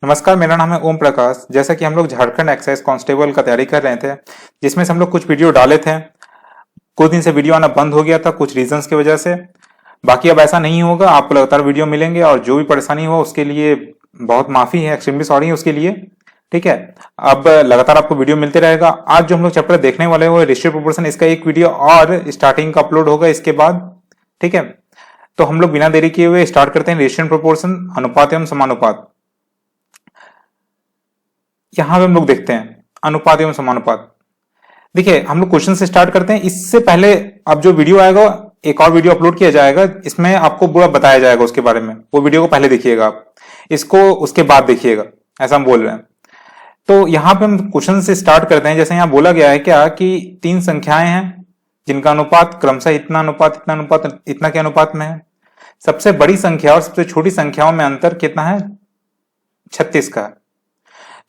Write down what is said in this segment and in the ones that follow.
नमस्कार, मेरा नाम है ओम प्रकाश। जैसा कि हम लोग झारखंड एक्साइज कांस्टेबल का तैयारी कर रहे थे, जिसमें से हम लोग कुछ वीडियो डाले थे। कुछ दिन से वीडियो आना बंद हो गया था कुछ रीजंस की वजह से। बाकी अब ऐसा नहीं होगा, आपको लगातार वीडियो मिलेंगे और जो भी परेशानी हो उसके लिए बहुत माफी है, एक्सट्रीमली सॉरी है उसके लिए। ठीक है, अब लगातार आपको वीडियो मिलते रहेगा। आज जो हम लोग चैप्टर देखने वाले हैं वो रेशियो प्रोपोर्शन, इसका एक वीडियो और स्टार्टिंग का अपलोड होगा इसके बाद। ठीक है, तो हम लोग बिना देरी किए हुए स्टार्ट करते हैं। रेशियो प्रोपोर्शन, अनुपात एवं समानुपात। यहां पे हम लोग देखते हैं अनुपात एवं समानुपात। देखिए, हम लोग क्वेश्चन से स्टार्ट करते हैं। इससे पहले अब जो वीडियो आएगा, एक और वीडियो अपलोड किया जाएगा, इसमें आपको पूरा बताया जाएगा उसके बारे में। वो वीडियो को पहले देखिएगा, आप इसको उसके बाद देखिएगा, ऐसा हम बोल रहे हैं। तो यहां पे हम क्वेश्चन से स्टार्ट करते हैं। जैसे यहां बोला गया है क्या कि तीन संख्याएं हैं जिनका अनुपात क्रमशः इतना अनुपात इतना अनुपात इतना के अनुपात में है। सबसे बड़ी संख्या और सबसे छोटी संख्याओं में अंतर कितना है? 36 का।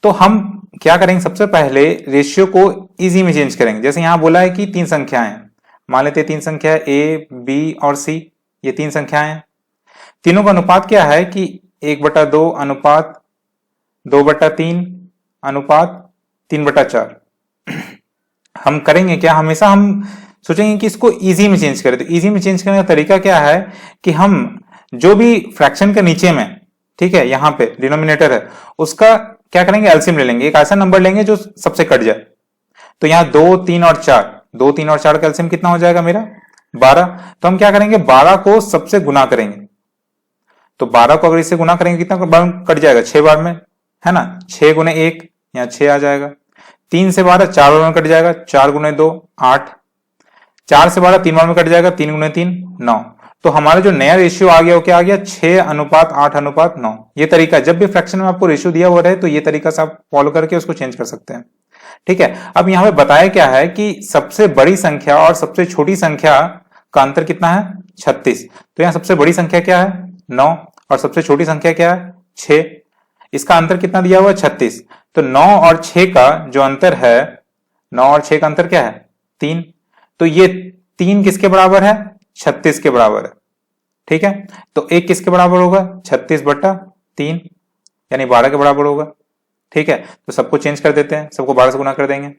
तो हम क्या करेंगे, सबसे पहले रेशियो को इजी में चेंज करेंगे। जैसे यहां बोला है कि तीन संख्याएं हैं, मान लेते हैं तीन संख्या है ए, बी और सी। ये तीन संख्याएं हैं, तीनों का अनुपात क्या है कि 1/2 अनुपात 2/3 अनुपात 3/4। हम करेंगे क्या, हमेशा हम सोचेंगे कि इसको इजी में चेंज करें। तो इजी में चेंज करने का तरीका क्या है कि हम जो भी फ्रैक्शन के नीचे में, ठीक है, यहां पे डिनोमिनेटर है, उसका क्या करेंगे, एलसीएम ले लेंगे। एक ऐसा नंबर लेंगे जो सबसे कट जाए। तो यहां 2, 3 और 4, 2, 3 और 4 का एलसीएम कितना हो जाएगा मेरा? 12। तो हम क्या करेंगे, 12 को सबसे गुना करेंगे। तो 12 को अगर इससे गुना करेंगे कितना बार कट जाएगा? 6 बार में, है ना। 6 गुने 1 यहां 6 आ जाएगा। 3 से 12 4 बार में कट जाएगा। 4 गुने 2 8। 4 से 12 3 बार में कट जाएगा। 3 गुने 3 9। तो हमारा जो नया रेशियो आ गया वो क्या आ गया? 6:8:9। ये तरीका, जब भी फ्रैक्शन में आपको रेशियो दिया हुआ रहे तो ये तरीका से आप फॉलो करके उसको चेंज कर सकते हैं। ठीक है, अब यहां पे बताया क्या है कि सबसे बड़ी संख्या और सबसे छोटी संख्या का अंतर कितना है? 36। तो यहां सबसे बड़ी संख्या क्या है? 9। और सबसे छोटी संख्या क्या है? 6। इसका अंतर कितना दिया हुआ है? 36। तो 9 और 6 का जो अंतर है, 9 और 6 का अंतर क्या है? 3। तो ये 3 किसके बराबर है? 36 के बराबर है। ठीक है, तो 1 किसके बराबर होगा? 36/3, यानी 12 के बराबर होगा। ठीक है, तो सबको चेंज कर देते हैं, सबको 12 से गुना कर देंगे।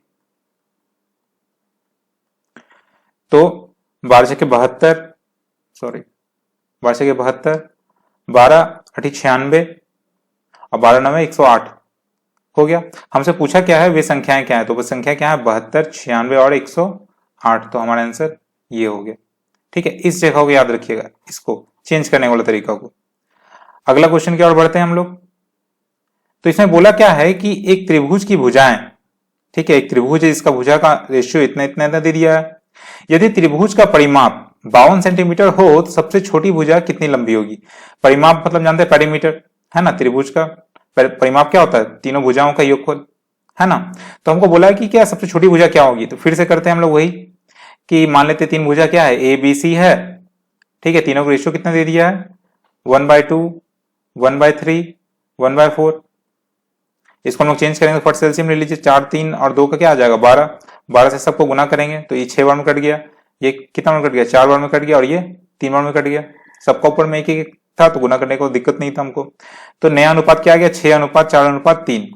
तो 12 के 72, सॉरी 12 के 72, 12 8 96 और 12 9 108 हो गया। हमसे पूछा क्या है, वे संख्याएं क्या है? तो वो संख्या क्या है? 72, 96 और 108। तो हमारा आंसर ये हो गया। ठीक है, इस जगह को याद रखिएगा, इसको चेंज करने वाला तरीका को। अगला क्वेश्चन की ओर बढ़ते हैं हम लोग। तो इसमें बोला क्या है कि एक त्रिभुज की भुजाएं, ठीक है, एक त्रिभुज है जिसका भुजा का रेशियो इतना इतना इतना दे दिया है। यदि त्रिभुज का परिमाप 52 सेंटीमीटर हो तो सबसे छोटी भुजा कितनी लंबी होगी? परिमाप मतलब जानते हैं पेरीमीटर, है ना। त्रिभुज का परिमाप क्या होता है? तीनों भुजाओं का योगफल, है ना। तो हमको बोला है कि क्या सबसे छोटी भुजा क्या होगी। तो फिर से करते हैं हम लोग वही कि मान लेते तीन भुजा क्या है, ए बी सी है। ठीक है, तीनों का रेशियो कितना दे दिया है? 1/2, 1/3, 1/4। इसको हम लोग चेंज करेंगे तो फट से एलसीएम ले लीजिए। 4, 3 और 2 का क्या आ जाएगा? 12। 12 से सबको गुना करेंगे तो ये 6 बार में कट गया। ये कितना बार में कट गया? 4 बार में कट गया। और ये 3 बार में कट गया। सबका ऊपर में एक एक था तो गुना करने को दिक्कत नहीं था हमको। तो नया अनुपात क्या आ गया? 6:4:3।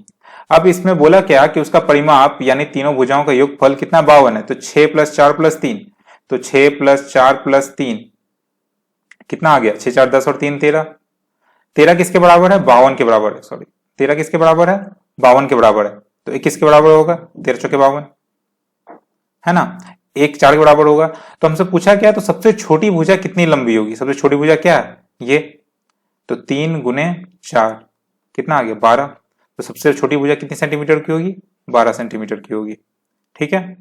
अब इसमें बोला क्या कि उसका परिमाप यानी तीनों भुजाओं का योगफल कितना? 52 है। तो 6 + 4 + 3, तो 6 + 4 + 3 कितना आ गया? 6 4 10 और 3 13। 13 किसके बराबर है? 52 के बराबर है। सॉरी, 13 किसके बराबर है? 52 के बराबर है। तो 1 किसके बराबर होगा? 13 × 52, है ना। 1 4 के बराबर होगा। तो हमसे पूछा क्या, तो सबसे छोटी भुजा कितनी लंबी होगी? सबसे छोटी भुजा क्या है? ये। तो 3 × 4 कितना आ गया? 12। तो सबसे छोटी भुजा कितनी सेंटीमीटर की होगी? 12 सेंटीमीटर की होगी। ठीक है,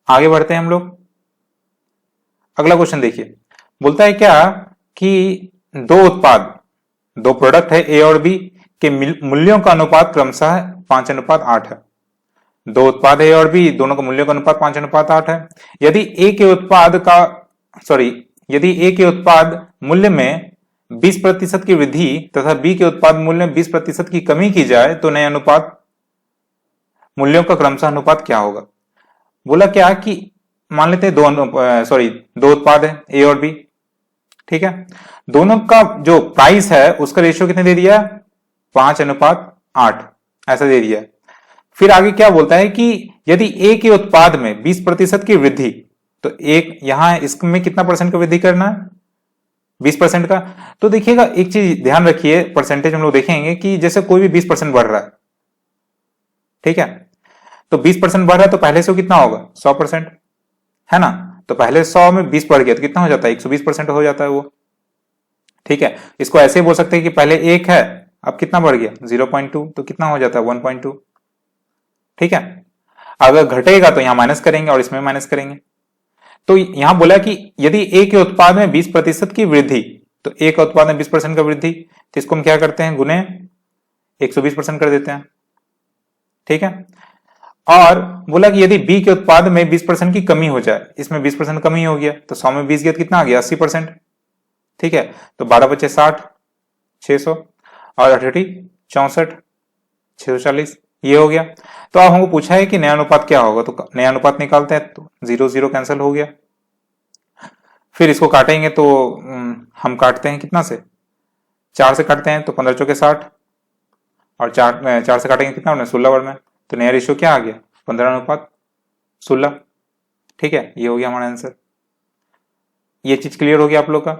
आगे बढ़ते हैं हम लोग। अगला क्वेश्चन देखिए, बोलता है क्या कि दो प्रोडक्ट है ए और बी के मूल्यों का अनुपात क्रमशः 5:8 है। दो उत्पाद है ए और बी, दोनों का मूल्यों का अनुपात 5:8 है। यदि ए के उत्पाद मूल्य में 20% की वृद्धि तथा बी के उत्पाद मूल्य में 20% की कमी की जाए तो नए अनुपात मूल्यों का क्रमशः अनुपात क्या होगा? बोला क्या कि मान लेते हैं दो उत्पाद है ए और बी। ठीक है, दोनों का जो प्राइस है उसका रेशियो कितने दे दिया? 5:8 8 ऐसा दे दिया है। फिर आगे क्या बोलता है कि यदि ए के उत्पाद में 20% की वृद्धि, तो एक यहां इसमें कितना परसेंट की वृद्धि करना है, 20% का। तो देखिएगा एक चीज ध्यान रखिए, परसेंटेज हम लोग देखेंगे कि जैसे कोई भी 20% बढ़ रहा है, ठीक है, तो 20% बढ़ रहा है तो पहले से वो कितना होगा 100%, है ना। तो पहले 100 में 20 बढ़ गया तो कितना हो जाता है 120% हो जाता है वो, ठीक है। इसको ऐसे बोल सकते हैं कि पहले 1 है, अब कितना बढ़ गया 0.2, तो कितना हो जाता है 1.2, ठीक है। अगर घटेगा तो यहां माइनस करेंगे और इसमें माइनस करेंगे। तो यहां बोला कि यदि ए के उत्पाद में 20% की वृद्धि, तो ए का उत्पाद में 20% का वृद्धि, तो इसको हम क्या करते हैं गुने 120% कर देते हैं, ठीक है। और बोला कि यदि बी के उत्पाद में 20% की कमी हो जाए, इसमें 20% कमी हो गया तो 100 में 20 गया तो कितना आ गया 80%, ठीक है। तो 12 बचे 60, 600 और 68 64 640, ये हो गया। तो अब हमको पूछा है कि नया अनुपात क्या होगा, तो नया अनुपात निकालते हैं, तो 0 0 कैंसिल हो गया। फिर इसको काटेंगे तो हम काटते हैं कितना से, 4 से काटते हैं तो 15 चौके 60, और 4 से काटेंगे कितना होना 16 वर्ड में, तो नया रेशियो क्या आ गया 15:16, ठीक है। ये हो गया हमारा आंसर। ये चीज क्लियर हो गया आप लोग का।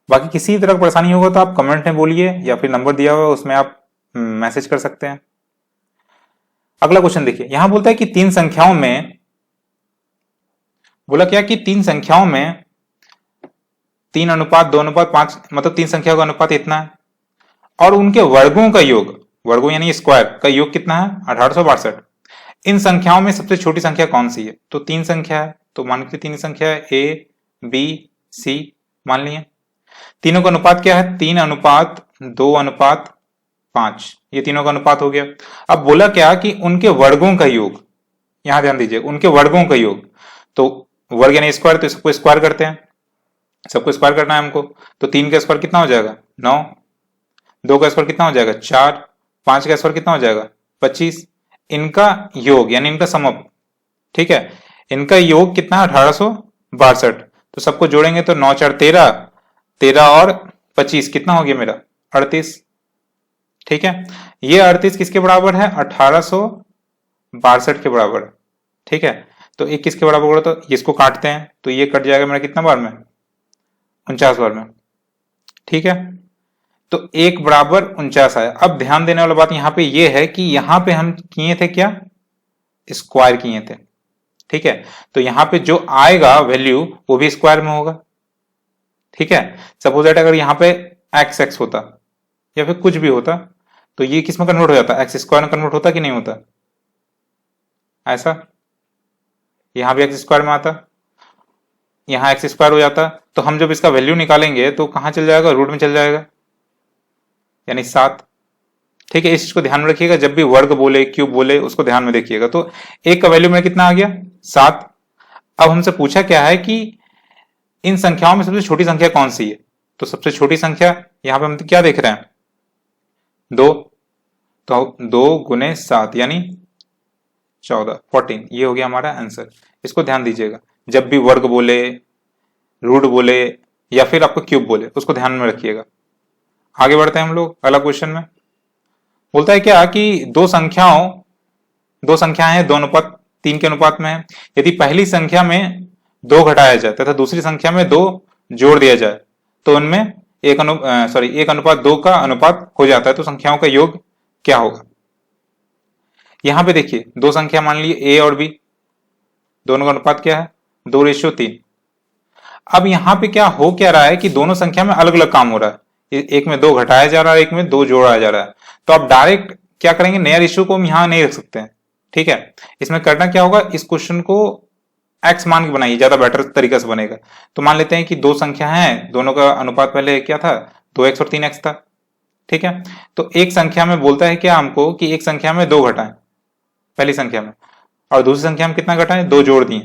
बाकी किसी तरह की परेशानी होगा तो आप कमेंट में बोलिए या फिर नंबर दिया हुआ उसमें आप मैसेज कर सकते हैं। अगला क्वेश्चन देखिए, यहां बोलता है कि तीन संख्याओं में, बोला क्या कि तीन संख्याओं में 3:2:5, मतलब तीन संख्याओं का अनुपात इतना है, और उनके वर्गों का योग, वर्गों यानी स्क्वायर का योग कितना है 1862। इन संख्याओं में सबसे छोटी संख्या कौन सी है, तो तीन संख्या है, तो मान लीजिए तीन संख्या है ए बी सी मान लिए। तीनों का अनुपात क्या है 3:2:5, ये तीनों का अनुपात हो गया। अब बोला क्या कि उनके वर्गों का योग, यहां ध्यान दीजिए उनके वर्गों का योग, तो वर्ग यानी स्क्वायर, तो इसको स्क्वायर करते हैं, सबको स्क्वायर करना है हमको। तो 3 का स्क्वायर कितना हो जाएगा 9, 2 का स्क्वायर कितना हो जाएगा 4, 5 का स्क्वायर कितना हो जाएगा 25। इनका योग यानी इनका समअप, ठीक है, इनका योग कितना 1862। तो सबको जोड़ेंगे तो 9 4 13, 13 और 25 कितना हो गया मेरा 38, ठीक है। ये 38 किसके बराबर है 1862 के बराबर, ठीक है। तो एक किसके बराबर होगा, तो इसको काटते हैं तो ये कट जाएगा मेरा कितना बार में 49 बार में, ठीक है। तो 1 बराबर 49 आया। अब ध्यान देने वाला बात यहां पे ये है कि यहां पे हम किए थे क्या स्क्वायर किए थे, ठीक है। तो यहां पे जो आएगा वैल्यू वो भी स्क्वायर में होगा, ठीक है। सपोज दैट अगर यहां पे एक्स एक्स होता या फिर कुछ भी होता तो ये किस में कन्वर्ट हो जाता एक्स स्क्वायर में कन्वर्ट होता कि नहीं होता, ऐसा यहां भी एक्स स्क्वायर में आता, यहां एक्स स्क्वायर हो जाता। तो हम जब इसका वैल्यू निकालेंगे तो कहां चल जाएगा रूट में चल जाएगा, यानी 7, ठीक है। इस चीज को ध्यान में रखिएगा, जब भी वर्ग बोले क्यूब बोले उसको ध्यान में देखिएगा। तो एक का वैल्यू में कितना आ गया 7। अब हमसे पूछा क्या है कि इन संख्याओं में सबसे छोटी संख्या कौन सी है, तो सबसे छोटी संख्या यहां पे हम क्या देख रहे हैं 2, तो 2 गुने 7 यानी 14 14, ये हो गया हमारा आंसर। इसको ध्यान दीजिएगा, जब भी वर्ग बोले रूट बोले या फिर आपको क्यूब बोले उसको ध्यान में रखिएगा। आगे बढ़ते हैं हम लोग अगला क्वेश्चन में। बोलता है क्या कि दो संख्याएं हैं 2:3 के अनुपात में है। यदि पहली संख्या में 2 घटाया जाए तथा दूसरी संख्या में 2 जोड़ दिया जाए तो उनमें 1:2 का अनुपात हो जाता है, तो संख्याओं का योग क्या होगा। यहां पे देखिए दो संख्या मान लीजिए ए और बी, दोनों का अनुपात क्या है 2:3। अब यहां पे क्या हो क्या रहा है कि दोनों संख्या में अलग अलग काम हो रहा है, एक में 2 घटाया जा रहा है एक में 2 जोड़ा जा रहा है। तो आप डायरेक्ट क्या करेंगे नया रेशियो को हम यहां नहीं रख सकते हैं, ठीक है। इसमें करना क्या होगा, इस क्वेश्चन को एक्स मान के बनाइए, ज्यादा बेटर तरीके से बनेगा। तो मान लेते हैं कि दो संख्या है, दोनों का अनुपात पहले क्या था 2x और 3x था, ठीक है। तो एक संख्या में बोलता है क्या हमको कि एक संख्या में 2 घटाएं पहली संख्या में, और दूसरी संख्या में कितना घटाएं 2 जोड़ दिए,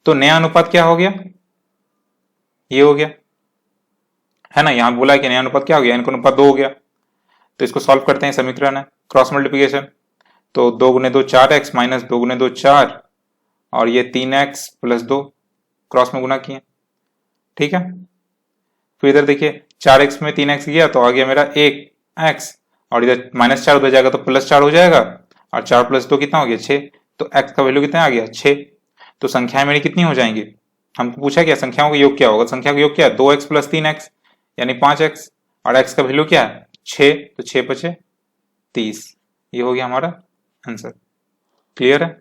तो नया अनुपात क्या हो गया ये हो गया, है ना। यहां बोला है कि नया अनुपात क्या हो गया, इनका अनुपात 2 हो गया। तो इसको सॉल्व करते हैं, समीकरण है क्रॉस मल्टीप्लिकेशन। तो 2 गुने 2 4x माइनस 2 गुने 2 4 और ये 3x प्लस 2 क्रॉस में गुना किए, ठीक है। फिर इधर देखिए 4x में 3x गया तो आ गया मेरा 1x और इधर -4 उधर जाएगा तो +4 हो जाएगा, और 4 + 2 कितना हो गया 6। तो x का वैल्यू कितना आ गया 6। तो संख्याएं मेरी कितनी हो जाएंगी, हमको पूछा क्या संख्याओं का योग क्या होगा, संख्या का योग क्या है 2x + 3x यानी 5x, और x का वैल्यू क्या है 6, तो 6 × 5 = 30। ये हो गया हमारा आंसर। क्लियर है,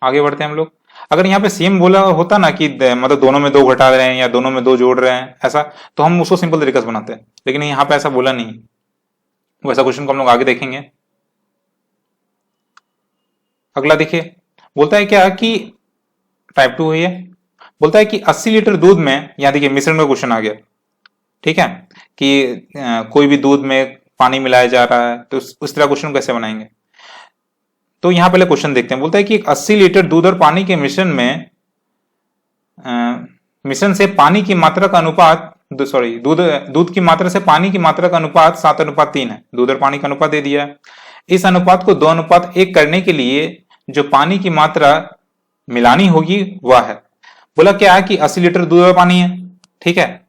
आगे बढ़ते हैं हम लोग। अगर यहाँ पे सेम बोला होता ना कि मतलब दोनों में 2 घटा रहे हैं या दोनों में 2 जोड़ रहे हैं ऐसा, तो हम उसको सिंपल तरीके से बनाते हैं, लेकिन यहाँ पे ऐसा बोला नहीं। वैसा क्वेश्चन को हम लोग आगे देखेंगे। अगला देखिए, बोलता है क्या कि टाइप 2 है ये, बोलता है कि 80 लीटर दूध में, यहाँ देखिए मिश्रण का क्वेश्चन आ गया, ठीक है, कि कोई भी दूध में पानी मिलाया जा रहा है, तो उस तरह क्वेश्चन कैसे बनाएंगे। तो यहां पहले क्वेश्चन देखते हैं। बोलता है कि 80 लीटर दूध और पानी के मिश्रण में मिश्रण से पानी की मात्रा का अनुपात दूध की मात्रा से पानी की मात्रा का अनुपात 7:3 है। दूध और पानी का अनुपात दे दिया है। इस अनुपात को 2:1 करने के लिए जो पानी की मात्रा मिलानी होगी वह है। बोला क्या है कि 80 लीटर दूध और पानी है, ठीक है।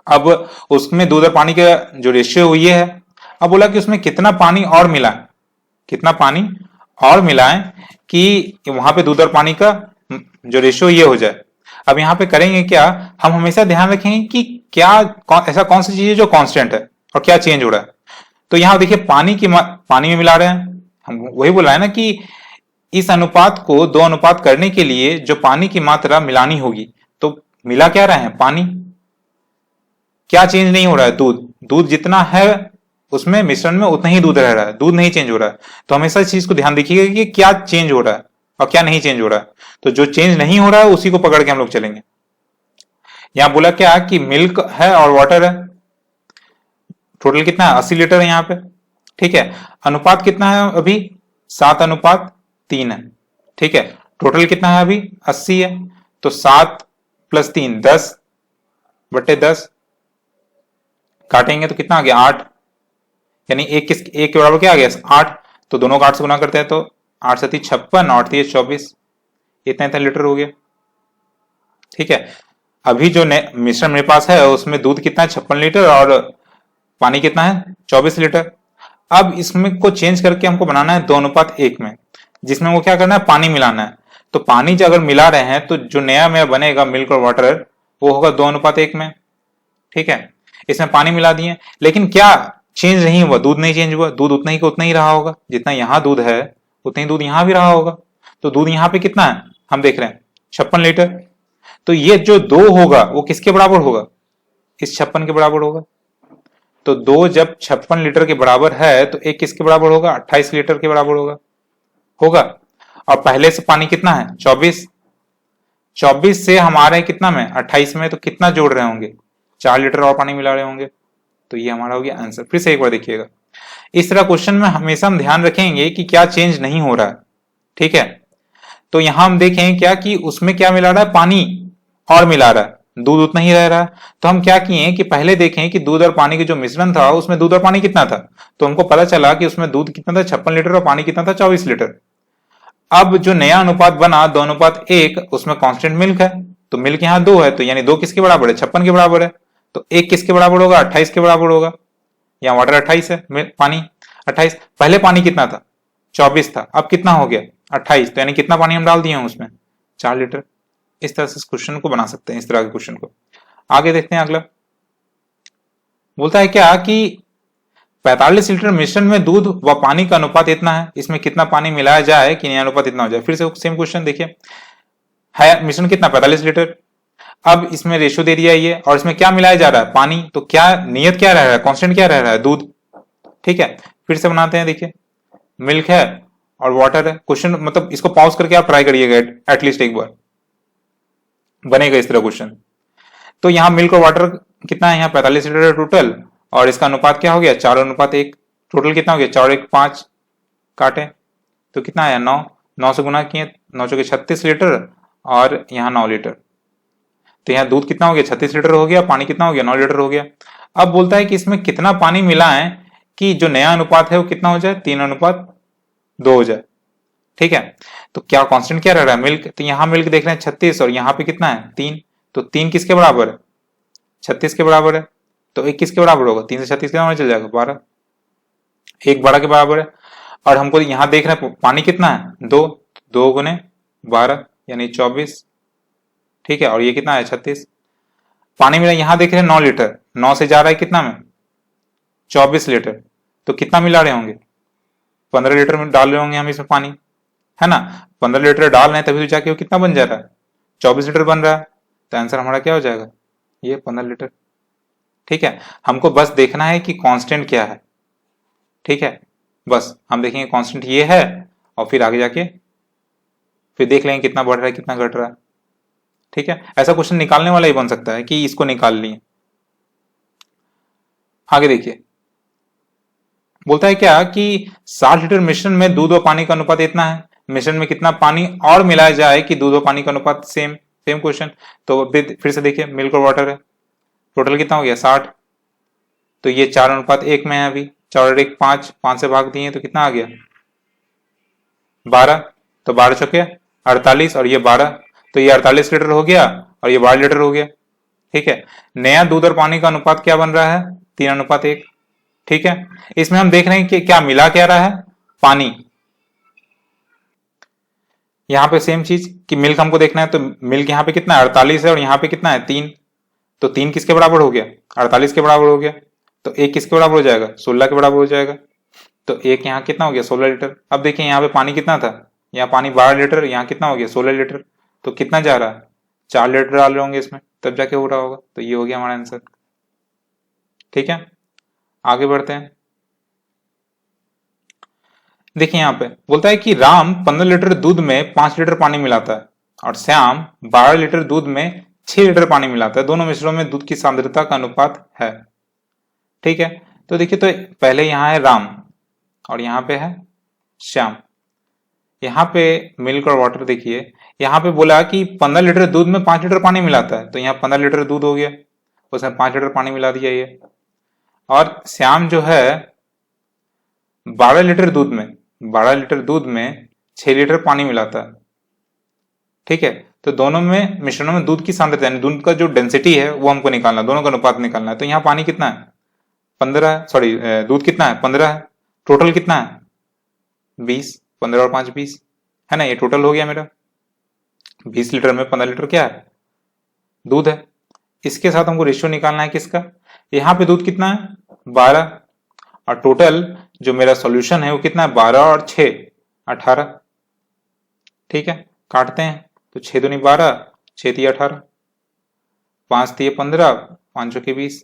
अब उसमें दूध और पानी का जो रेशियो ये है। अब बोला कि उसमें कितना पानी और मिलाएं, कितना पानी और मिलाएं कि वहां पे दूध और पानी का जो रेशियो ये हो जाए। अब यहाँ पे करेंगे क्या, हम हमेशा ध्यान रखेंगे कि क्या ऐसा कौन सी चीज है जो कांस्टेंट है और क्या चेंज हो रहा है। तो यहाँ देखिए पानी में मिला रहे हैं, हम वही बोला है ना कि इस अनुपात को 2:1 करने के लिए जो पानी की मात्रा मिलानी होगी, तो मिला क्या रहे हैं पानी, क्या चेंज नहीं हो रहा है, दूध जितना है उसमें मिश्रण में उतना ही दूध रह रहा है, दूध नहीं चेंज हो रहा है। तो हमेशा इस चीज को ध्यान रखिएगा कि क्या चेंज हो रहा है और क्या नहीं चेंज हो रहा है। तो जो चेंज नहीं हो रहा है उसी को पकड़ के हम लोग चलेंगे। यहां बोला क्या कि मिल्क है और वाटर है, टोटल कितना है 80 लीटर है यहाँ पे, ठीक है। अनुपात कितना है अभी 7:3 है, ठीक है। टोटल कितना है अभी 80 है, तो 7 + 3 10/10 काटेंगे तो कितना आ गया 8, यानी एक के बराबर क्या आ गया 8। तो दोनों का 8 से गुना करते हैं तो 8 × 7 = 56, 8 × 3 = 24, इतना लीटर हो गया, ठीक है। अभी जो मिश्रण मेरे पास है उसमें दूध कितना है 56 लीटर और पानी कितना है 24 लीटर। अब इसमें को चेंज करके हमको बनाना है 2:1 में, जिसमें वो क्या करना है पानी मिलाना है। तो पानी जो अगर मिला रहे हैं तो जो नया में बनेगा मिल्क और वाटर वो होगा 2:1 में, ठीक है। इसमें पानी मिला दिए, लेकिन क्या चेंज नहीं हुआ, दूध नहीं चेंज हुआ, दूध उतना ही का उतना ही रहा होगा, जितना यहाँ दूध है उतना ही दूध यहाँ भी रहा होगा। तो दूध यहाँ पे कितना है हम देख रहे हैं 56 लीटर। तो ये जो 2 होगा वो किसके बराबर होगा, इस 56 के बराबर होगा। तो 2 जब 56 लीटर के बराबर है तो 1 किसके बराबर होगा 28 लीटर के बराबर होगा। और पहले से पानी कितना है 24 से हमारे कितना में 28 में, तो कितना जोड़ रहे होंगे 4 लीटर और पानी मिला रहे होंगे। तो ये हमारा हो गया आंसर। फिर से एक बार देखिएगा, इस तरह क्वेश्चन में हमेशा हम ध्यान रखेंगे कि क्या चेंज नहीं हो रहा है, ठीक है। तो यहां हम देखें क्या कि उसमें क्या मिला रहा है पानी और मिला रहा है, दूध उतना ही रह रहा है। तो हम क्या किए कि पहले देखें कि दूध और पानी के जो मिश्रण था उसमें दूध और पानी कितना था। तो हमको पता चला कि उसमें दूध कितना था 56 लीटर और पानी कितना था 24 लीटर। अब जो नया अनुपात बना 2:1 उसमें कांस्टेंट मिल्क है, तो मिल्क यहाँ 2 है, तो यानी 2 किसके बराबर है 56 के बराबर है। तो 1 किसके बराबर होगा 28 के बराबर होगा। यहाँ वाटर 28 है, पानी 28। पहले पानी कितना था 24 था, अब कितना हो गया 28, तो यानी कितना पानी हम डाल दिए हैं उसमें 4 लीटर। इस तरह से इस क्वेश्चन को बना सकते हैं, इस तरह के क्वेश्चन को। आगे देखते हैं अगला। बोलता है क्या कि 45 लीटर मिश्रण में दूध व पानी का अनुपात इतना है, इसमें कितना पानी मिलाया जाए कि नया अनुपात इतना हो जाए। फिर से सेम क्वेश्चन देखिए, है मिश्रण कितना 45 लीटर। अब इसमें रेशियो दे दिया ये, और इसमें क्या मिलाया जा रहा है पानी। तो क्या नियत क्या रह रहा है, कांस्टेंट क्या रह रहा है दूध, ठीक है। फिर से बनाते हैं, देखिए मिल्क है और वाटर है। क्वेश्चन मतलब इसको पॉज करके आप ट्राई करिएगा एटलीस्ट एक बार, बनेगा इस तरह क्वेश्चन। तो यहाँ मिल्क और वाटर कितना है, यहाँ 45 लीटर है टोटल, और इसका अनुपात क्या हो गया 4:1। टोटल कितना हो गया 4 × 1 = 5, काटे तो कितना आया 9 से गुना किए 9 × 4 = 36 लीटर और यहाँ 9 लीटर। तो यहाँ दूध कितना हो गया 36 लीटर हो गया, पानी कितना हो गया 9 लीटर हो गया। अब बोलता है कि इसमें कितना पानी मिलाएं कि जो नया अनुपात है वो कितना हो जाए 3:2 हो जाए, ठीक है। तो क्या कांस्टेंट क्या रह रहा है मिल्क। तो यहाँ मिल्क देख रहे हैं 36 और यहाँ पे कितना है 3, तो 3 किसके बराबर है 36 के बराबर है। तो 1 किसके बराबर होगा 3 से 36 कितना चल जाएगा 12। 1 12 के बराबर है। और हमको यहां देख रहे हैं पानी कितना है, 2, 2 गुने 12 यानी 24, ठीक है। और ये कितना है 36। पानी मिला यहां देख रहे हैं 9 लीटर, 9 से जा रहा है कितना में 24 लीटर, तो कितना मिला रहे होंगे 15 लीटर में डाल रहे होंगे हम इसमें पानी, है ना। 15 लीटर डाल रहे हैं तभी तो जाके वो कितना बन जा रहा है 24 लीटर बन रहा है। तो आंसर हमारा क्या हो जाएगा, ये 15 लीटर, ठीक है। हमको बस देखना है कि कांस्टेंट क्या है, ठीक है। बस हम देखेंगे कांस्टेंट ये है और फिर आगे जाके फिर देख लेंगे कितना बढ़ रहा है कितना घट रहा है, ठीक है। ऐसा क्वेश्चन निकालने वाला ही बन सकता है कि इसको निकाल लिए। आगे देखिए बोलता है क्या कि 60 लीटर मिश्रण में दूध और पानी का अनुपात इतना है, मिश्रण में कितना पानी और मिलाया जाए कि दूध और पानी का अनुपात सेम, सेम क्वेश्चन। तो फिर से देखिए मिल्क और वाटर है, टोटल कितना हो गया 60, तो ये 4:1 में है अभी, 4 और 1 5, 5 से भाग दिए तो कितना आ गया 12, तो 12 चौके 48 और ये 12, तो ये 48 लीटर हो गया और ये 12 लीटर हो गया, ठीक है। नया दूध और पानी का अनुपात क्या बन रहा है 3:1, ठीक है। इसमें हम देख रहे हैं कि क्या मिला क्या रहा है, पानी। यहां पे सेम चीज कि मिल्क हमको देखना है, तो मिल्क यहाँ पे कितना है 48 है और यहाँ पे कितना है 3, तो 3 किसके बराबर हो गया 48 के बराबर हो गया, तो 1 किसके बराबर हो जाएगा 16 के बराबर हो जाएगा, तो 1 यहाँ कितना हो गया 16 लीटर। अब देखिए यहाँ पे पानी कितना था, यहाँ पानी 12 लीटर, यहाँ कितना हो गया 16 लीटर, तो कितना जा रहा है 4 लीटर डाल रहे होंगे इसमें तब जाके हो रहा होगा, तो ये हो गया हमारा आंसर, ठीक है। आगे बढ़ते हैं। देखिए यहाँ पे बोलता है कि राम 15 लीटर दूध में 5 लीटर पानी मिलाता है और श्याम 12 लीटर दूध में 6 लीटर पानी मिलाता है, दोनों मिश्रणों में दूध की सांद्रता का अनुपात है, ठीक है। तो देखिए तो पहले यहाँ है राम और यहाँ पे है श्याम, यहाँ पे मिल्क और वाटर देखिए, यहाँ पे बोला कि 15 लीटर दूध में 5 लीटर पानी मिलाता है, तो यहाँ 15 लीटर दूध हो गया, उसमें 5 लीटर पानी मिला दिया ये। और श्याम जो है 12 लीटर दूध में 6 लीटर पानी मिलाता है, ठीक है। तो दोनों में मिश्रणों में दूध की सांद्रता यानी दूध का जो डेंसिटी है वो हमको निकालना, दोनों का अनुपात निकालना है। तो यहाँ पानी कितना है 15, सॉरी दूध कितना है 15 है, टोटल कितना है 20, 15 और 5 20, है ना। ये टोटल हो गया मेरा 20 लीटर में 15 लीटर क्या है दूध है। इसके साथ हमको रेशियो निकालना है किसका, यहाँ पे दूध कितना है 12 और टोटल जो मेरा सॉल्यूशन है वो कितना है 12 और 6 18, ठीक है। काटते हैं तो 6 दूनी 12, 6 3 18, 5 3 15, 5 के 20।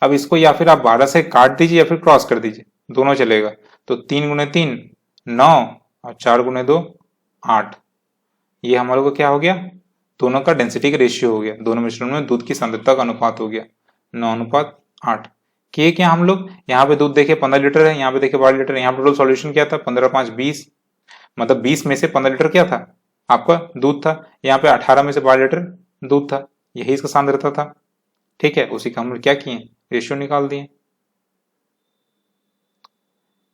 अब इसको या फिर आप 12 से काट दीजिए या फिर क्रॉस कर दीजिए, दोनों चलेगा। तो 3 गुने 3 9 और 4 गुने 2 8, ये हमारे को क्या हो गया दोनों का डेंसिटी का रेशियो हो गया, दोनों मिश्रण में दूध की सांद्रता का अनुपात हो गया 9:8। किए क्या हम लोग, यहाँ पे दूध देखे 15 लीटर है, यहाँ पे देखे 12 लीटर, यहाँ पे टोटल सॉल्यूशन क्या था 15 5 20, मतलब 20 में से 15 लीटर क्या था आपका दूध था, यहाँ पे 18 में से 12 लीटर दूध था, यही इसका सांद्रता था, ठीक है। उसी का हम लोग क्या किए रेशियो निकाल दिए।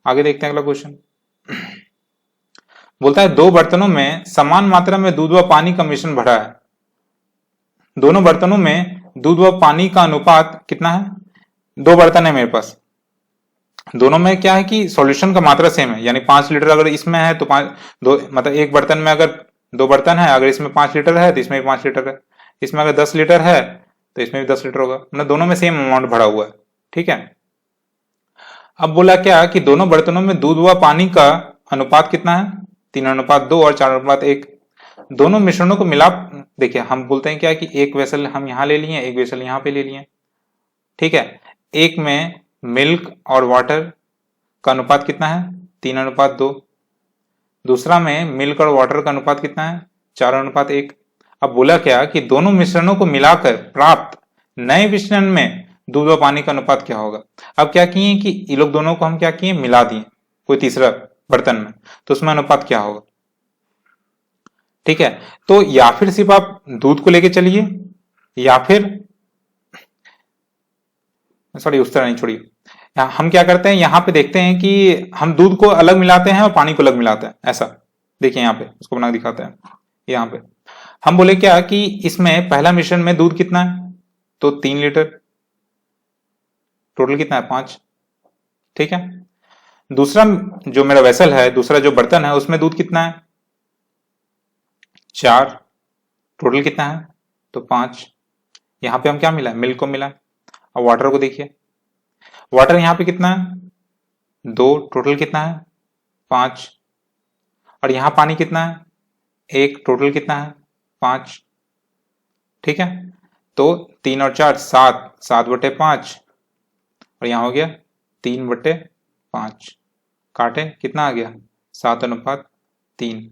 आगे देखते हैं अगला क्वेश्चन। बोलता है 2 बर्तनों में समान मात्रा में दूध व पानी का मिश्रण भरा है, दोनों बर्तनों में दूध व पानी का अनुपात कितना है, 2 बर्तन है मेरे पास, दोनों में क्या है कि सॉल्यूशन का मात्रा सेम है, यानी 5 लीटर अगर इसमें है तो 5 दो मतलब एक बर्तन में अगर 2 बर्तन है, अगर इसमें 5 लीटर है तो इसमें भी 5 लीटर है, इसमें अगर 10 लीटर है तो इसमें भी 10 लीटर होगा, मतलब दोनों में सेम अमाउंट भरा हुआ है, ठीक है। अब बोला क्या कि दोनों बर्तनों में दूध व पानी का अनुपात कितना है 3:2 और 4:1, दोनों मिश्रणों को मिला। देखिए हम बोलते हैं क्या कि एक वेसल हम यहाँ ले लिए, एक वेसल यहाँ पे ले लिए, ठीक है। एक में मिल्क और वाटर का अनुपात कितना है 3:2, दूसरा में मिल्क और वाटर का अनुपात कितना है 4:1। अब बोला क्या कि दोनों मिश्रणों को मिलाकर प्राप्त नए मिश्रण में दूध और पानी का अनुपात क्या होगा। अब क्या किए कि ये लोग दोनों को हम क्या किए मिला दिए कोई तीसरा बर्तन में, तो उसमें अनुपात क्या होगा, ठीक है। तो या फिर सिर्फ आप दूध को लेके चलिए या फिर सॉरी उस तरह नहीं छोड़िए, हम क्या करते हैं यहाँ पे देखते हैं कि हम दूध को अलग मिलाते हैं और पानी को अलग मिलाते हैं, ऐसा देखिए यहाँ पे उसको बना दिखाते हैं। यहाँ पे हम बोले क्या कि इसमें पहला मिश्रण में दूध कितना है तो 3 लीटर, टोटल कितना है 5, ठीक है। दूसरा जो मेरा वेसल है, दूसरा जो बर्तन है, उसमें दूध कितना है? 4। टोटल कितना है? तो 5। यहाँ पे हम क्या मिला है? मिल्क को मिला है। अब वाटर को देखिए, वाटर यहाँ पे कितना है? 2। टोटल कितना है? 5। और यहाँ पानी कितना है? 1। टोटल कितना है? 5। ठीक है, तो 3 और 4 7, 7/5, और यहाँ हो गया 3/5। काटे, कितना आ गया? 7:3।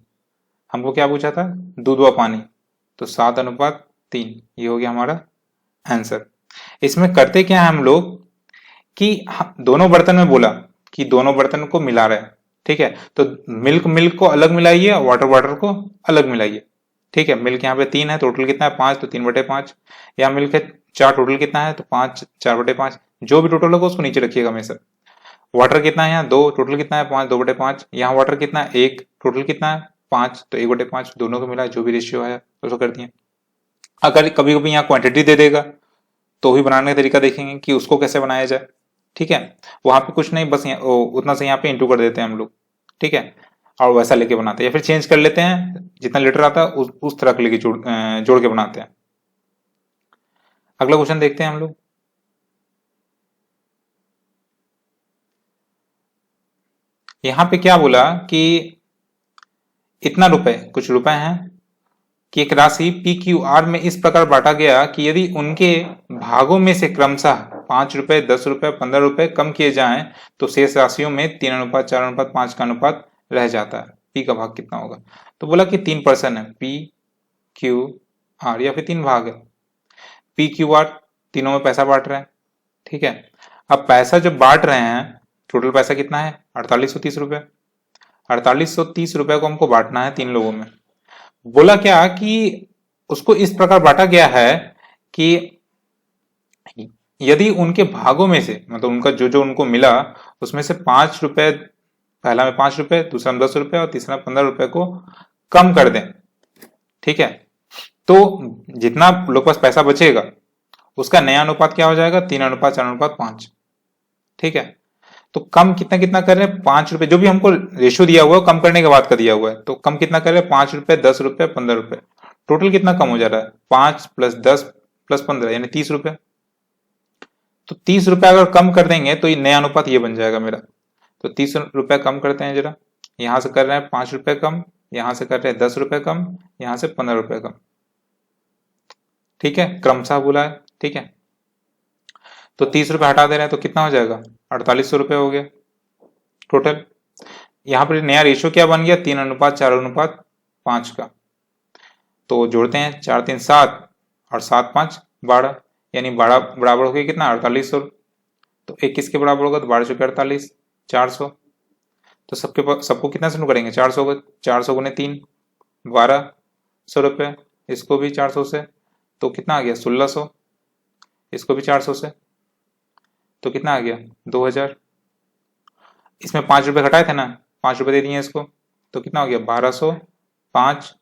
हमको क्या पूछा था? दूध व पानी, तो 7:3, ये हो गया हमारा आंसर। इसमें करते क्या है हम लोग कि दोनों बर्तन में बोला कि दोनों बर्तन को मिला रहे हैं, ठीक है, तो मिल्क को अलग मिलाइए और वाटर को अलग मिलाइए। ठीक है, मिल्क यहाँ पे 3 है, टोटल कितना है? 5, तो 3/5। यहाँ मिल्क है 4, टोटल कितना है? तो 5, 4/5। जो भी टोटल होगा उसको नीचे रखिएगा हमेशा। वाटर कितना है यहाँ? 2, टोटल कितना है? 5, 2/5। यहाँ वाटर कितना है? 1, टोटल कितना है? 5, तो 1/5। दोनों को मिला, जो भी रेशियो है उसको कर दिए। अगर कभी कभी यहाँ क्वांटिटी दे देगा तो भी बनाने का तरीका देखेंगे कि उसको कैसे बनाया जाए। ठीक है, वहां पे कुछ नहीं, बस उतना से यहाँ पे इंटू कर देते हैं हम लोग। ठीक है, और वैसा लेके बनाते हैं, या फिर चेंज कर लेते हैं, जितना लीटर आता है उस तरह के लेके जोड़ के बनाते हैं। अगला क्वेश्चन देखते हैं हम लोग। यहाँ पे क्या बोला कि इतना रुपए, कुछ रुपए हैं कि एक राशि PQR में इस प्रकार बांटा गया कि यदि उनके भागों में से क्रमशः 5 रुपए, 10 रुपए, 15 रुपए कम किए जाएं तो शेष राशियों में 3:4:5 का अनुपात रह जाता है। P का भाग कितना होगा? तो बोला कि 3% है, PQR, या फिर 3 भाग है। PQR तीनों में पैसा बांट रहे हैं। ठीक है, अब पैसा जब बांट रहे हैं, टोटल पैसा कितना है? 4830 रुपए। 4830 रुपए को हमको बांटना है 3 लोगों में। बोला क्या कि उसको इस प्रकार बांटा गया है कि यदि उनके भागों में से, मतलब उनका जो जो उनको मिला उसमें से 5 रुपए, पहला में 5 रुपए, दूसरा में 10 रुपए और तीसरा 15 रुपए को कम कर दें। ठीक है, तो जितना लोग पास पैसा बचेगा उसका नया अनुपात क्या हो जाएगा? 3:4:5। ठीक है, तो कम कितना कितना कर रहे हैं? 5 रुपए, जो भी हमको रेशियो दिया हुआ है कम करने के बाद का दिया हुआ है, तो कम कितना कर रहे हैं? 5 रुपए, 10 रुपए, 15 रुपए। टोटल कितना कम हो जा रहा है? 5 + 10 + 15 यानी 30 रुपए। तो 30 रुपए अगर कम कर देंगे तो ये नया अनुपात ये बन जाएगा मेरा। तो 30 रुपए कम करते हैं जरा। यहां से कर रहे हैं 5 रुपए कम, यहां से कर रहे हैं 10 रुपए कम, यहां से 15 रुपए कम। ठीक है, क्रमशः बोला है। ठीक है, तो 30 रुपए हटा दे रहे हैं तो कितना हो जाएगा? 4800 रुपए हो गया टोटल। यहां पर नया रेशियो क्या बन गया? 3:4:5 का। तो जोड़ते हैं, 4 3 7 और 7 5 12, यानी 12 बराबर हो गया कितना? 4800। तो 21 के बराबर होगा तो 12 चौके 48, 400। तो सबको कितना से करेंगे? 400 को, 400 × 3 1200 रुपए। इसको भी 400 से, तो कितना आ गया? 1600। इसको भी 400 से, तो कितना आ गया? 2000। इसमें 5 रुपए घटाए थे ना, 5 रुपए दे दिए इसको, तो कितना हो गया? 1200 5।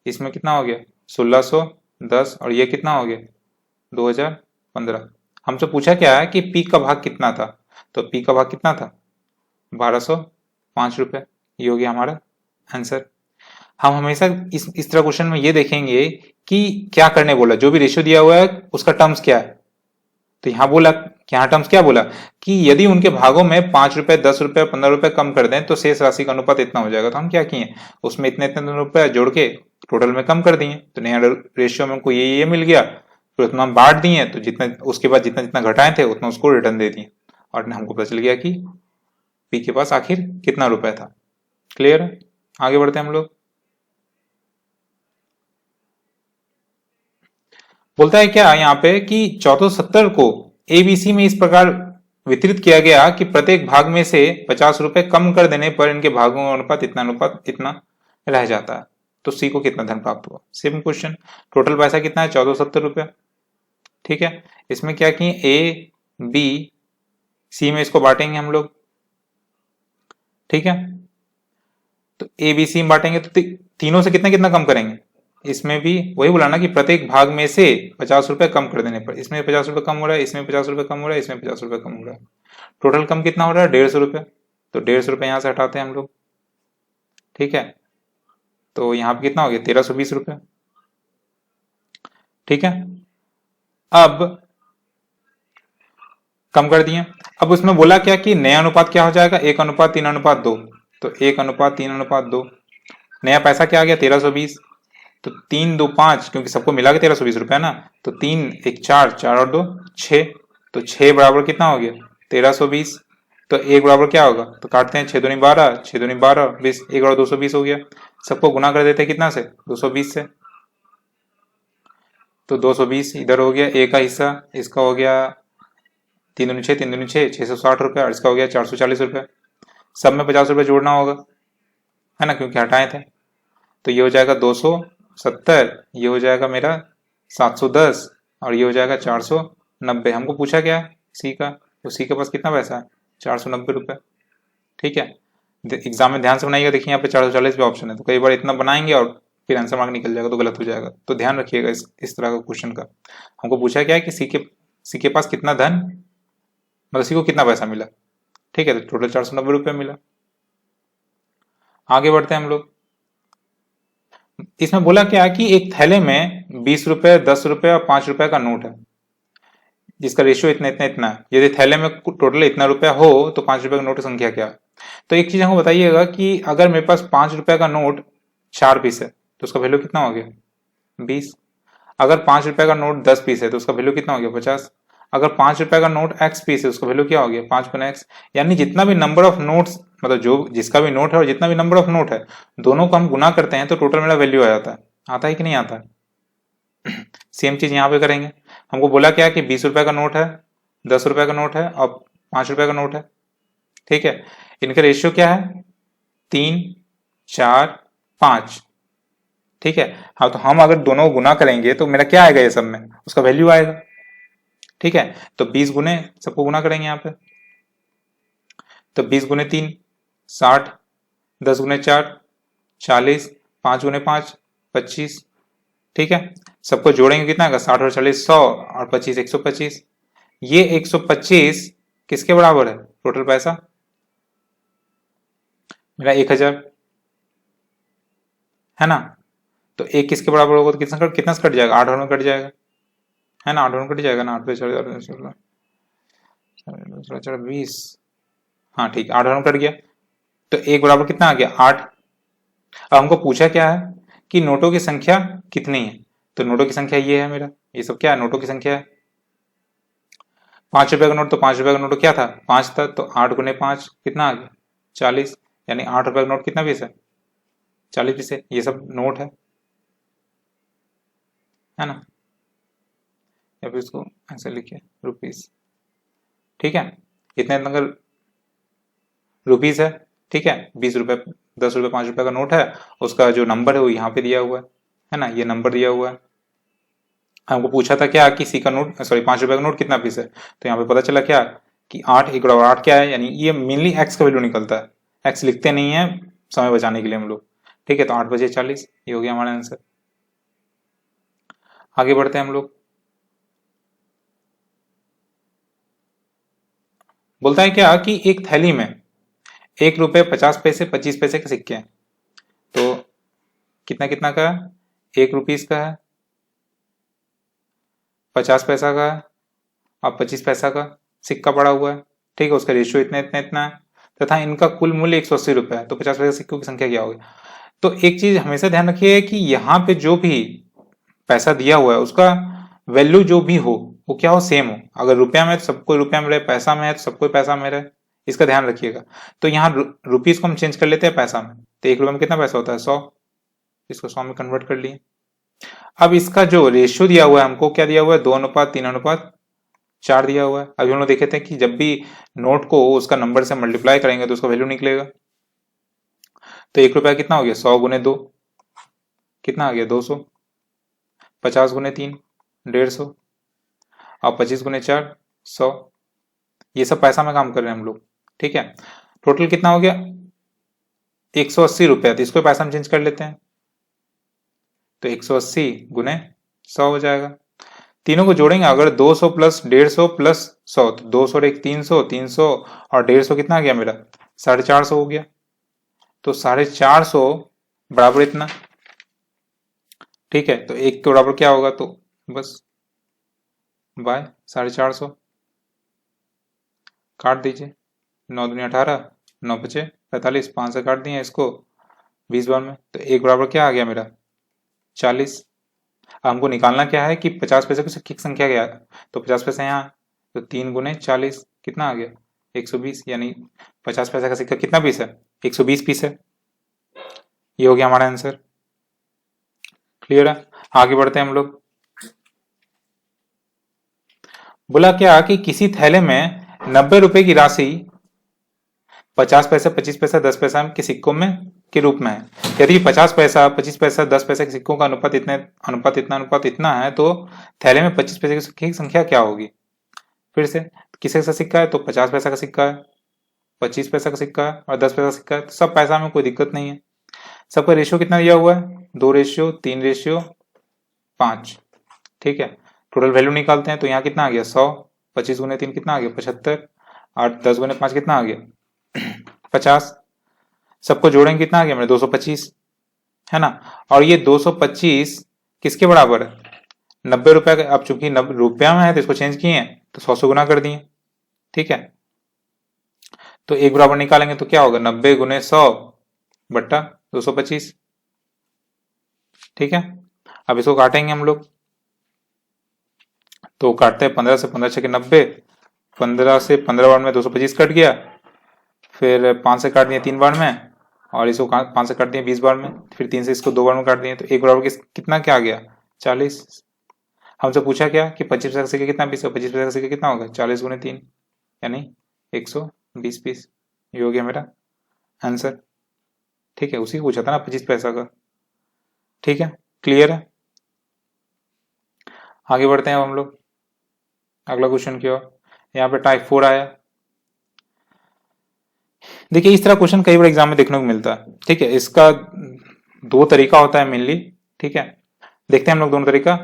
इसमें कितना हो गया? 1600 10, और ये कितना हो गया? 2015। हमसे पूछा क्या है कि पी का भाग कितना था, तो पी का भाग कितना था? 1205 रुपए। ये हो गया हमारा आंसर। हम हमेशा इस तरह क्वेश्चन में ये देखेंगे कि क्या करने बोला, जो भी रेशियो दिया हुआ है उसका टर्म्स क्या है। तो यहाँ बोला, यहाँ टर्म्स क्या बोला कि यदि उनके भागों में 5 रुपए, 10 रुपए, 15 रुपए कम कर दें तो शेष राशि का अनुपात इतना हो जाएगा। तो हम क्या किए, उसमें इतने इतने रुपए जोड़ के टोटल में कम कर दिए। तो नया रेशियो में हमको ये मिल गया, तो इतना हम बांट दिए, तो जितने उसके बाद जितना जितना घटाए थे उतना उसको रिटर्न दे दिए, और हमको पता चल गया कि पी के पास आखिर कितना रुपए था। क्लियर है? आगे बढ़ते हैं हम लोग। बोलता है क्या यहाँ पे कि 1470 को एबीसी में इस प्रकार वितरित किया गया कि प्रत्येक भाग में से 50 रुपए कम कर देने पर इनके भागों का अनुपात इतना रह जाता है। तो सी को कितना धन प्राप्त हुआ? Same question. टोटल पैसा कितना है? 1470 रुपए। ठीक है, इसमें क्या किए? ए बी सी में इसको बांटेंगे हम लोग। ठीक है, तो ए बी सी में बांटेंगे तो तीनों से कितना कितना कम करेंगे? इसमें भी वही बोला ना कि प्रत्येक भाग में से 50 रुपए कम कर देने पर, इसमें 50 रुपए कम हो रहा है, इसमें 50 रुपए कम हो रहा है, इसमें 50 रुपए कम हो रहा है। टोटल कम कितना हो रहा है? 150 रुपए। तो 150 रुपये यहाँ से हटाते हैं हम लोग, ठीक है। तो यहाँ पे कितना हो गया, 1320 रुपये, ठीक है। अब कम कर दिए। अब उसमें बोला क्या कि नया अनुपात क्या हो जाएगा, 1:3:2। तो 1:3:2, नया पैसा क्या आ गया, 1320। तो 3 2 5, क्योंकि सबको मिला के 1320 रुपया ना, तो 3 1 4, 4 और 2 6, तो 6 बराबर कितना हो गया, 1320। तो 1 बराबर क्या होगा, तो काटते हैं, 6 दूनी 12, 6 दूनी 12, 20, 1 और 220 हो गया। सबको गुना कर देते हैं कितना से, 220 से। तो 220 इधर हो गया, ए का हिस्सा, इसका हो गया 3 दूनी 6, 3 दूनी 6, 660 रुपये, और इसका हो गया 440 रुपये। सब में 50 रुपये जोड़ना होगा, है ना, क्योंकि हटाए थे। तो ये हो जाएगा 270, ये हो जाएगा मेरा 710, और ये हो जाएगा 490। हमको पूछा क्या है सी का, तो सी के पास कितना पैसा है, 490 रुपये, ठीक है। एग्जाम में ध्यान से बनाइएगा, देखिए यहाँ पे 440 पे ऑप्शन है, तो कई बार इतना बनाएंगे और फिर आंसर मार्क निकल जाएगा तो गलत हो जाएगा। तो ध्यान रखिएगा इस तरह का क्वेश्चन का। हमको पूछा क्या है कि सी के पास कितना धन, मतलब सी को कितना पैसा मिला, ठीक है। तो टोटल 490 रुपये मिला। आगे बढ़ते हैं हम लोग। इसमें बोला क्या कि एक थैले में 20 रुपए, 10 रुपए और 5 रुपए का नोट है, जिसका रेशियो इतना इतना इतना है। यदि थैले में टोटल इतना रुपया हो तो 5 रुपए का नोट की संख्या क्या है। तो एक चीज हमको बताइएगा कि अगर मेरे पास 5 रुपए का नोट 4 पीस है तो उसका वैल्यू कितना हो गया, 20। अगर 5 रुपए का नोट 10 पीस है तो उसका वैल्यू कितना हो गया, 50। अगर 5 रुपए का नोट x पीस है उसका वैल्यू क्या हो गया, 5 गुना x। यानी जितना भी नंबर ऑफ नोट्स, मतलब जो जिसका भी नोट है और जितना भी नंबर ऑफ नोट है, दोनों को हम गुना करते हैं तो टोटल मेरा वैल्यू आ जाता है। आता है कि नहीं आता है। सेम चीज यहाँ पे करेंगे। हमको बोला क्या कि 20 रुपए का नोट है, 10 रुपए का नोट है और 5 रुपए का नोट है, ठीक है। इनका रेशियो क्या है, 3 4 5, ठीक है। हाँ, तो हम अगर दोनों गुना करेंगे तो मेरा क्या आएगा, ये सब में उसका वैल्यू आएगा, ठीक है। तो 20 गुने, सबको गुना करेंगे यहाँ पे, तो 20 गुने 3 60, 10 गुने 4 40, 5 गुने 5 25, ठीक है। सबको जोड़ेंगे कितना आएगा, 60 और 40 100, और 25 125। ये 125 किसके बराबर है, टोटल पैसा मेरा 1000, है ना। तो एक किसके बराबर होगा, तो कितना से कट जाएगा, 8 और में कट जाएगा, है ना। 8 और में कट जाएगा ना, 8 पे 20, हाँ ठीक, 8 और में कट गया। तो एक बराबर कितना आ गया, 8। अब हमको पूछा क्या है कि नोटों की संख्या कितनी है, तो नोटों की संख्या ये है मेरा, ये सब क्या है, नोटों की संख्या है। 5 रुपए का नोट, तो 5 रुपए का नोट क्या था, 5 था, तो 8 गुने 5 कितना आ गया, 40। यानी 8 रुपए का नोट कितना पीस है, 40 पीस है। ये सब नोट है ना। या फिर इसको ऐसे लिखिए, रुपीस, ठीक है। इतने अगर रुपीस है, ठीक है। 20 रुपए, 10 रुपए, 5 रुपए का नोट है, उसका जो नंबर है वो यहाँ पे दिया हुआ है ना, ये नंबर दिया हुआ है। हमको पूछा था क्या कि सी का नोट, सॉरी 5 रुपए का नोट कितना पीस है, तो यहाँ पे पता चला क्या कि 8, 1 और 8 क्या है, यानी ये मेनली एक्स का वैल्यू निकलता है। एक्स लिखते नहीं है समय बचाने के लिए हम लोग, ठीक है। तो 8 बजे 40, ये हो गया हमारा आंसर। आगे बढ़ते हैं हम लोग। बोलता है क्या कि एक थैली में 1 रुपए 50 पैसे 25 पैसे के सिक्के हैं, तो कितना कितना का है, 1 रुपीस का है, 50 पैसा का है और 25 पैसा का सिक्का पड़ा हुआ है, ठीक है। उसका रेशियो इतना इतना इतना है तथा इनका कुल मूल्य 180 रुपए है, तो 50 पैसे सिक्कों की संख्या क्या होगी। तो एक चीज हमेशा ध्यान रखिए कि यहाँ पे जो भी पैसा दिया हुआ है उसका वैल्यू जो भी हो वो क्या हो, सेम हो। अगर रुपया में है तो सबको रुपया में रहे, पैसा में है तो सबको पैसा में रहे, इसका ध्यान रखिएगा। तो यहाँ रुपीस को हम चेंज कर लेते हैं पैसा में, तो 1 रुपये में कितना पैसा होता है, 100। इसको 100 में कन्वर्ट कर लिए। अब इसका जो रेशियो दिया हुआ है हमको, क्या दिया हुआ है, 2:3:4 दिया हुआ है। अभी हम लोग देखे थे कि जब भी नोट को उसका नंबर से मल्टीप्लाई करेंगे तो उसका वैल्यू निकलेगा। तो 1 रुपया कितना हो गया, 100 गुने 2 कितना आ गया, 200। 50 गुने 3 150, और 25 गुने 4 100। ये सब पैसा में काम कर रहे हैं हम लोग, ठीक है। टोटल कितना हो गया, 180 रुपया। तो इसको पैसा में चेंज कर लेते हैं, तो 180 गुने 100 हो जाएगा। तीनों को जोड़ेंगे, अगर 200 प्लस 150 प्लस 100, तो 200 और 1 300, 300 और 150 कितना आ गया मेरा, 450 हो गया। तो 450 बराबर इतना, ठीक है। तो एक के बराबर क्या होगा, तो बस बाय 450 काट दीजिए। 9 दूनी 18, 9 बचे 45, 5 से काट दिए इसको 20 बार में। तो एक बराबर क्या आ गया मेरा 40। हमको निकालना क्या है कि 50 पैसे की किक संख्या क्या है, तो 50 पैसे यहाँ, तो 3 गुने 40 कितना आ गया 120, यानी 50 पैसे का सिक्का कितना पीस है 120 पीस है। ये हो गया हमारा आंसर। क्लियर है। आगे बढ़ते हैं हम लोग। बोला क्या कि किसी थैले में 90 रुपए की राशि 50 पैसा 25 पैसा 10 पैसा के सिक्कों में के रूप में है। यदि 50 पैसा 25 पैसा 10 पैसा के सिक्कों का अनुपात इतना है, तो थैले में 25 पैसे की सिक्के की संख्या क्या होगी। फिर से किसी का सिक्का है तो 50 पैसा का सिक्का है, 25 पैसा का सिक्का है और 10 पैसा का सिक्का है, तो सब पैसा में कोई दिक्कत नहीं है। सबका रेशियो कितना दिया हुआ है 2:3:5, ठीक है। टोटल वैल्यू निकालते हैं तो यहाँ कितना आ गया 100, 25 गुने 3 कितना आ गया 75 और 10 गुने 5 कितना आ गया 50। सबको जोड़ेंगे कितना आ गया मेरे 225, है ना। और ये 225 किसके बराबर है 90 रुपया का। अब चूंकि 90 रुपया में है तो इसको चेंज किए तो 100 से गुना कर दिए, ठीक है। तो एक बराबर निकालेंगे तो क्या होगा 90 गुने 100 बट्टा 225, ठीक है। अब इसको काटेंगे हम लोग, तो काटते हैं 15 से 15 छके 90, 15 से 15 बार में 225 कट गया, फिर 5 से काट दिए 3 बार में, और इसको 5 से काट दिए 20 बार में, फिर 3 से इसको 2 बार में काट दिए, तो एक बराबर कितना क्या आ गया 40। हमसे पूछा क्या कि 25 पैसे का सिक्का कितना पीस है, 25 पैसे का सिक्का कितना होगा 40 गुने 3 यानी 120 पीस। ये हो गया मेरा आंसर, ठीक है। उसी को पूछा था ना 25 पैसा का, ठीक है। क्लियर है। आगे बढ़ते हैं हम लोग अगला क्वेश्चन की ओर। यहाँ पे टाइप 4 आया। देखिए इस तरह क्वेश्चन कई बार एग्जाम में देखने को मिलता है, ठीक है। इसका 2 तरीका होता है मेनली, ठीक है। देखते हैं हम लोग दोनों तरीका।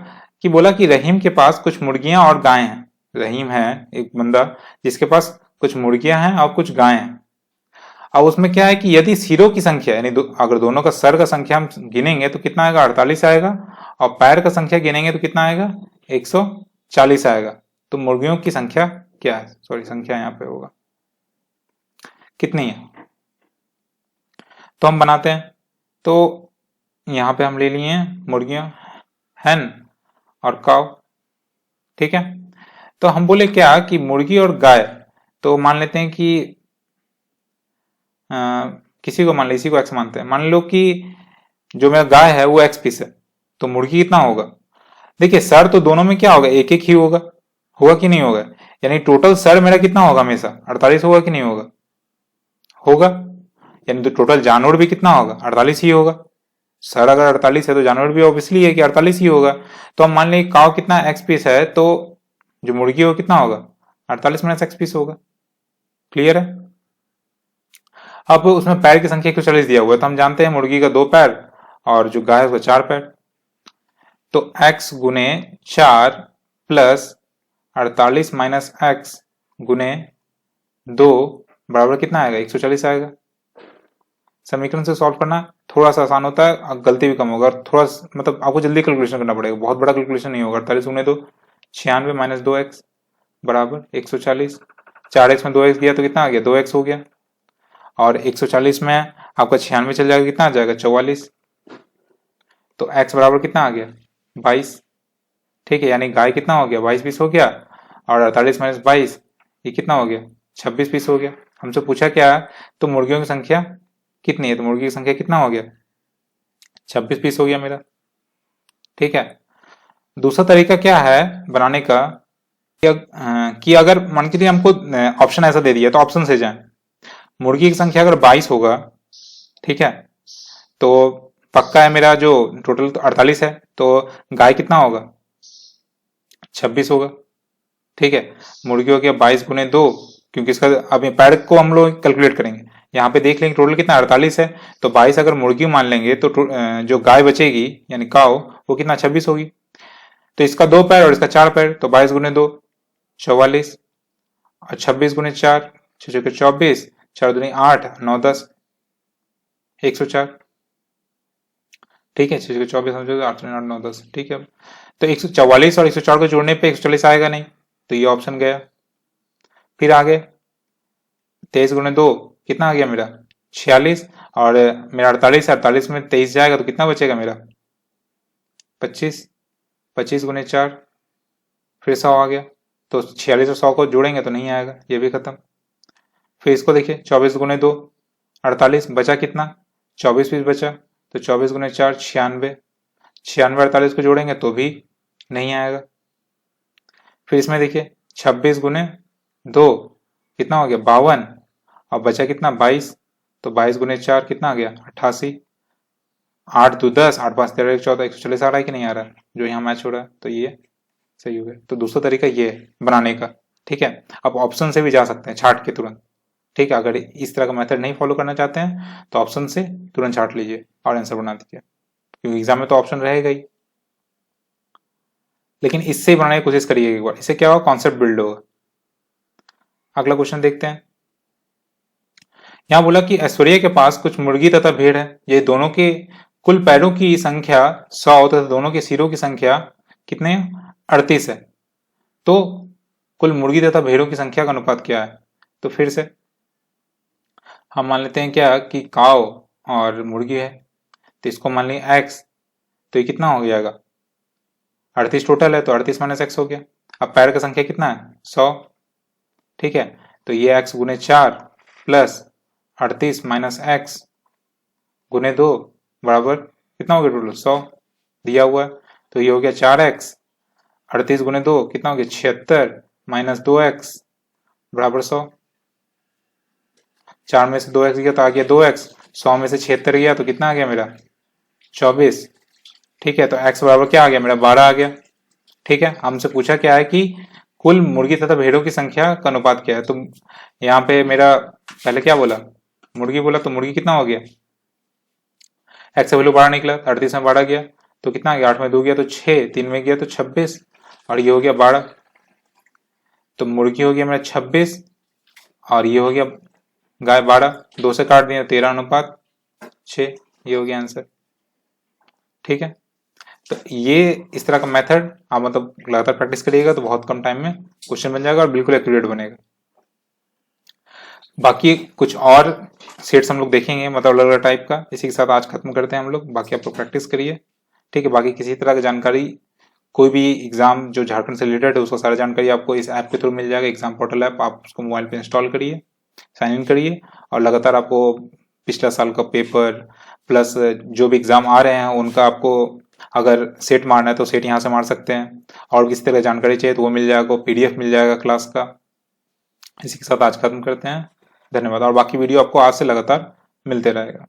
कि बोला कि रहीम के पास कुछ मुर्गियां और गायें हैं। रहीम है एक बंदा जिसके पास कुछ मुर्गियां हैं और कुछ गायें हैं। अब उसमें क्या है कि यदि सिरों की संख्या यानी अगर दोनों का सर का संख्या हम गिनेंगे तो कितना आएगा 48 आएगा, और पैर का संख्या गिनेंगे तो कितना आएगा 140 आएगा। तो मुर्गियों की संख्या क्या है, सॉरी संख्या यहाँ पे होगा कितनी है, तो हम बनाते हैं। तो यहां पे हम ले लिए हैं मुर्गियां, हैन और काव, ठीक है। तो हम बोले क्या कि मुर्गी और गाय, तो मान लेते हैं कि किसी को मान लो, इसी को एक्स मानते हैं। मान लो कि जो मेरा गाय है वो एक्स पीस है, तो मुर्गी कितना होगा। देखिए सर तो दोनों में क्या होगा एक एक ही होगा, होगा कि नहीं होगा, यानी टोटल सर मेरा कितना होगा हमेशा 48 होगा कि नहीं होगा, होगा। यानी तो टोटल जानवर भी कितना होगा 48 ही होगा। सर अगर 48 है तो जानवर भी ऑब्वियसली है कि 48 ही होगा। तो हम मान लें काव कितना एक्स पीस है, तो जो मुर्गी हो कितना होगा 48 माइनस एक्स पीस होगा। क्लियर है। अब उसमें पैर की संख्या 140 दिया हुआ है, तो हम जानते हैं मुर्गी का 2 पैर और जो गाय है उसका 4 पैर। तो x गुने 4 प्लस 48 माइनस एक्स गुने 2 बराबर कितना आएगा 140 आएगा। समीकरण से सॉल्व करना थोड़ा सा आसान होता है, गलती भी कम होगा, थोड़ा मतलब आपको जल्दी कैलकुलेशन करना पड़ेगा, बहुत बड़ा कैलकुलेशन नहीं होगा। 48 गुने 2 96 माइनस 2x बराबर 140। 4x में 2x दिया तो कितना आ गया 2x हो गया, और 140 में आपका 96 चल जाएगा कितना आ जाएगा 44। तो x बराबर कितना आ गया 22, ठीक है। यानी गाय कितना हो गया 22 पीस हो गया, और 48 माइनस 22 ये कितना हो गया 26 पीस हो गया। हमसे पूछा क्या तो मुर्गियों की संख्या कितनी है, तो मुर्गी की संख्या कितना हो गया 26 पीस हो गया मेरा, ठीक है। दूसरा तरीका क्या है बनाने का कि अगर मान के लिए हमको ऑप्शन ऐसा दे दिया तो ऑप्शन से जाए। मुर्गी की संख्या अगर 22 होगा, ठीक है, तो पक्का है मेरा जो टोटल तो 48 है, तो गाय कितना होगा 26 होगा, ठीक है। मुर्गी हो गया 22 गुने 2, क्योंकि इसका अब पैर को हम लोग कैलकुलेट करेंगे। यहाँ पे देख लेंगे टोटल कितना 48 है, तो 22 अगर मुर्गी मान लेंगे तो जो गाय बचेगी यानी काव वो कितना 26 होगी। तो इसका 2 पैर और इसका 4 पैर, तो 22 गुने 2 44 और 26 गुने 4 24, 4 दूनी 8, 9 10, 104। ठीक है, 6 को 24 समझो, 8 8 9 10। ठीक है, तो 144 और 104 को जोड़ने पे 140 आएगा नहीं, तो ये ऑप्शन गया। फिर आगे 23 गुणे 2 कितना आ गया मेरा 46, और मेरा 48, 48 में 23 जाएगा तो कितना बचेगा मेरा 25, 25 गुणे 4 फिर 100 आ गया। तो 46 और 100 को जोड़ेंगे तो नहीं आएगा, ये भी खत्म। फिर इसको देखिए 24 गुणे 2 48, बचा कितना 24 पीस बचा, तो 24 गुणे 4 96, 96 48 को जोड़ेंगे तो भी नहीं आएगा। फिर इसमें देखिए 26 गुणे 2 कितना हो गया 52, और बचा कितना 22, तो 22 गुणे 4 कितना आ गया 88, 8 2 10, 8 5 13 14, 140 आ रहा है कि नहीं आ रहा है, जो यहाँ मैच हो रहा है, तो ये सही हो गया। तो दूसरा तरीका ये है बनाने का। ठीक है, आप ऑप्शन से भी जा सकते हैं छाट के तुरंत। ठीक है, अगर इस तरह का मेथड नहीं फॉलो करना चाहते हैं तो ऑप्शन से तुरंत छाट लीजिए और आंसर बना दीजिए, क्योंकि एग्जाम में तो ऑप्शन रहेगा ही। लेकिन इससे बनाने की कोशिश करिए एक बार, इससे क्या होगा कॉन्सेप्ट बिल्ड होगा। अगला क्वेश्चन देखते हैं। यहां बोला कि ऐश्वर्या के पास कुछ मुर्गी तथा भेड़ है, ये दोनों के कुल पैरों की संख्या 100 तथा दोनों के सिरों की संख्या कितने 38 है, तो कुल मुर्गी तथा भेड़ों की संख्या का अनुपात क्या है। तो फिर से हम मान लेते हैं क्या कि काव और मुर्गी है, तो इसको मान लिया x, तो ये कितना हो जाएगा 38 टोटल है, तो 38 माइनस एक्स हो गया। अब पैर का संख्या कितना है 100। ठीक है, तो ये x गुने 4 प्लस 38 माइनस एक्स गुने 2 बराबर कितना हो गया टोटल 100 दिया हुआ है, तो ये हो गया 4x, 38 गुने 2 कितना हो गया 76 माइनस 2x बराबर 100। 4 में से 2x गया तो आ गया 2x, 100 में से 76 गया तो कितना आ गया मेरा 24। ठीक है, तो x बराबर क्या आ गया मेरा 12 आ गया। ठीक है, हमसे पूछा क्या है कि कुल मुर्गी तथा भेड़ों की संख्या का अनुपात क्या है, तो यहाँ पे मेरा पहले क्या बोला मुर्गी बोला, तो मुर्गी कितना हो गया x का वैल्यू 12 निकला, 38 में 12 गया तो कितना आ गया 8 में 2 गया तो 6, 3 में गया तो 26, और ये हो गया 12, तो मुर्गी हो गया मेरा 26 और ये हो गया गाय 12, 2 से काट दिया 13 अनुपात 6, ये हो गया आंसर। ठीक है, तो ये इस तरह का मेथड आप मतलब लगातार प्रैक्टिस करिएगा तो बहुत कम टाइम में क्वेश्चन बन जाएगा और बिल्कुल एक्यूरेट बनेगा। बाकी कुछ और सेट्स हम लोग देखेंगे मतलब अलग अलग टाइप का, इसी के साथ आज खत्म करते हैं हम लोग। बाकी आप लोग प्रैक्टिस करिए। ठीक है, बाकी किसी तरह की जानकारी कोई भी एग्जाम जो झारखंड से रिलेटेड है उसका सारा जानकारी आपको इस ऐप के थ्रू मिल जाएगा, एग्जाम पोर्टल ऐप। आप उसको मोबाइल पे इंस्टॉल करिए, साइन इन करिए और लगातार आपको पिछला साल का पेपर प्लस जो भी एग्जाम आ रहे हैं उनका आपको अगर सेट मारना है तो सेट यहाँ से मार सकते हैं, और किसी तरह जानकारी चाहिए तो वो मिल जाएगा, PDF मिल जाएगा क्लास का। इसी के साथ आज खत्म करते हैं, धन्यवाद। और बाकी वीडियो आपको आज से लगातार मिलते रहेगा।